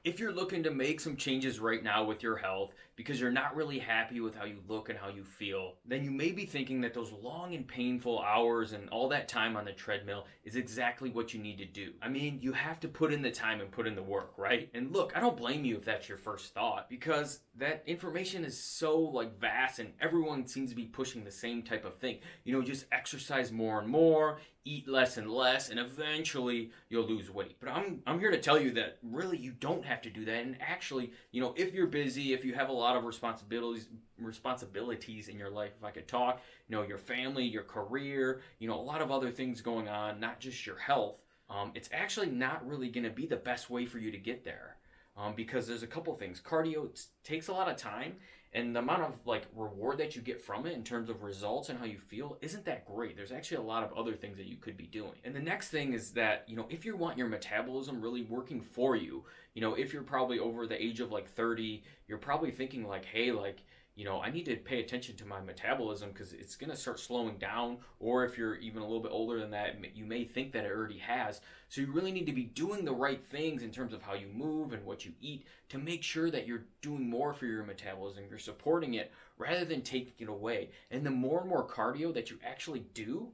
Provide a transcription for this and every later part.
If you're looking to make some changes right now with your health because you're not really happy with how you look and how you feel, then you may be thinking that those long and painful hours and all that time on the treadmill is exactly what you need to do. I mean, you have to put in the time and put in the work, right? And look, I don't blame you if that's your first thought, because that information is so vast and everyone seems to be pushing the same type of thing. Just exercise more and more, eat less and less, and eventually you'll lose weight. But I'm here to tell you that really you don't have to do that. And actually, if you're busy, if you have a lot of responsibilities in your life, if I could talk, your family, your career, a lot of other things going on, not just your health, it's actually not really going to be the best way for you to get there. Because there's a couple things. Cardio takes a lot of time, and the amount of reward that you get from it in terms of results and how you feel isn't that great. There's actually a lot of other things that you could be doing. And the next thing is that, if you want your metabolism really working for you, if you're probably over the age of 30, you're probably thinking hey, I need to pay attention to my metabolism because it's going to start slowing down. Or if you're even a little bit older than that, you may think that it already has. So you really need to be doing the right things in terms of how you move and what you eat to make sure that you're doing more for your metabolism. You're supporting it rather than taking it away. And the more and more cardio that you actually do,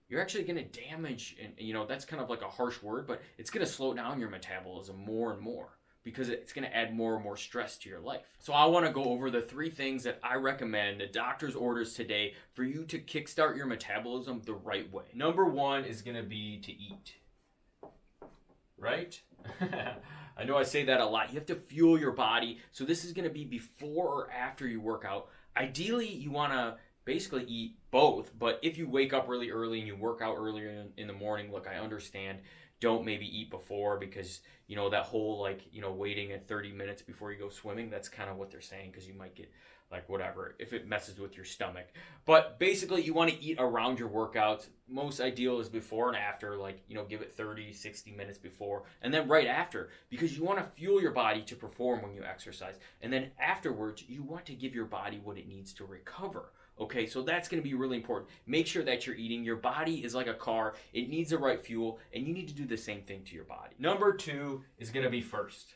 you're actually going to damage, and that's kind of a harsh word, but it's going to slow down your metabolism more and more, because it's going to add more and more stress to your life. So I want to go over the 3 things that I recommend, the doctor's orders today, for you to kickstart your metabolism the right way. Number 1 is going to be to eat. Right? I know I say that a lot. You have to fuel your body. So this is going to be before or after you work out. Ideally, you want to basically eat both, but if you wake up really early and you work out earlier in the morning, look, I understand. Don't maybe eat before, because that whole waiting at 30 minutes before you go swimming, that's kind of what they're saying, because you might get whatever if it messes with your stomach. But basically you want to eat around your workouts. Most ideal is before and after, give it 30 60 minutes before, and then right after, because you want to fuel your body to perform when you exercise. And then afterwards you want to give your body what it needs to recover. Okay, so that's going to be really important. Make sure that you're eating. Your body is like a car. It needs the right fuel, and you need to do the same thing to your body. Number 2 is going to be first.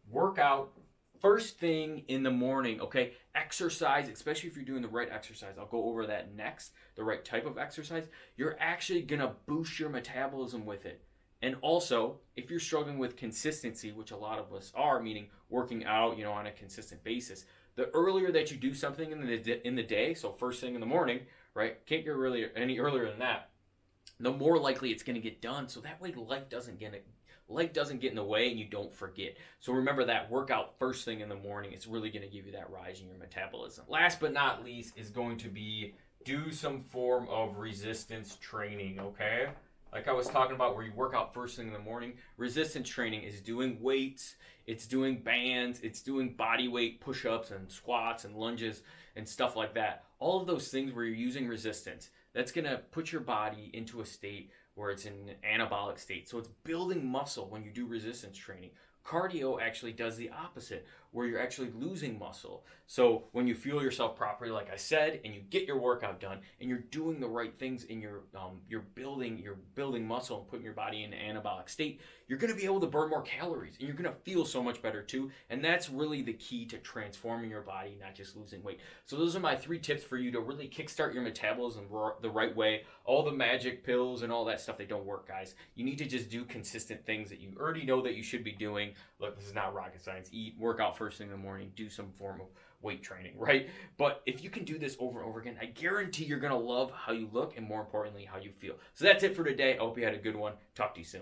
Work out first thing in the morning, okay? Exercise, especially if you're doing the right exercise. I'll go over that next, the right type of exercise. You're actually going to boost your metabolism with it. And also, if you're struggling with consistency, which a lot of us are, meaning working out, on a consistent basis, the earlier that you do something in the day, so first thing in the morning, right? Can't get really any earlier than that. The more likely it's going to get done, so that way life doesn't get in the way and you don't forget. So remember that workout first thing in the morning. It's really going to give you that rise in your metabolism. Last but not least is going to be do some form of resistance training, okay? Like I was talking about, where you work out first thing in the morning, resistance training is doing weights, it's doing bands, it's doing body weight push-ups and squats and lunges and stuff like that. All of those things where you're using resistance, that's going to put your body into a state where it's in an anabolic state. So it's building muscle when you do resistance training. Cardio actually does the opposite, where you're actually losing muscle. So when you fuel yourself properly, like I said, and you get your workout done, and you're doing the right things in you're building muscle and putting your body in an anabolic state, you're going to be able to burn more calories, and you're going to feel so much better too. And that's really the key to transforming your body, not just losing weight. So those are my 3 tips for you to really kickstart your metabolism the right way. All the magic pills and all that stuff, they don't work, guys. You need to just do consistent things that you already know that you should be doing. Look, this is not rocket science. Eat, work out first thing in the morning, do some form of weight training, right? But if you can do this over and over again, I guarantee you're going to love how you look, and more importantly, how you feel. So that's it for today. I hope you had a good one. Talk to you soon.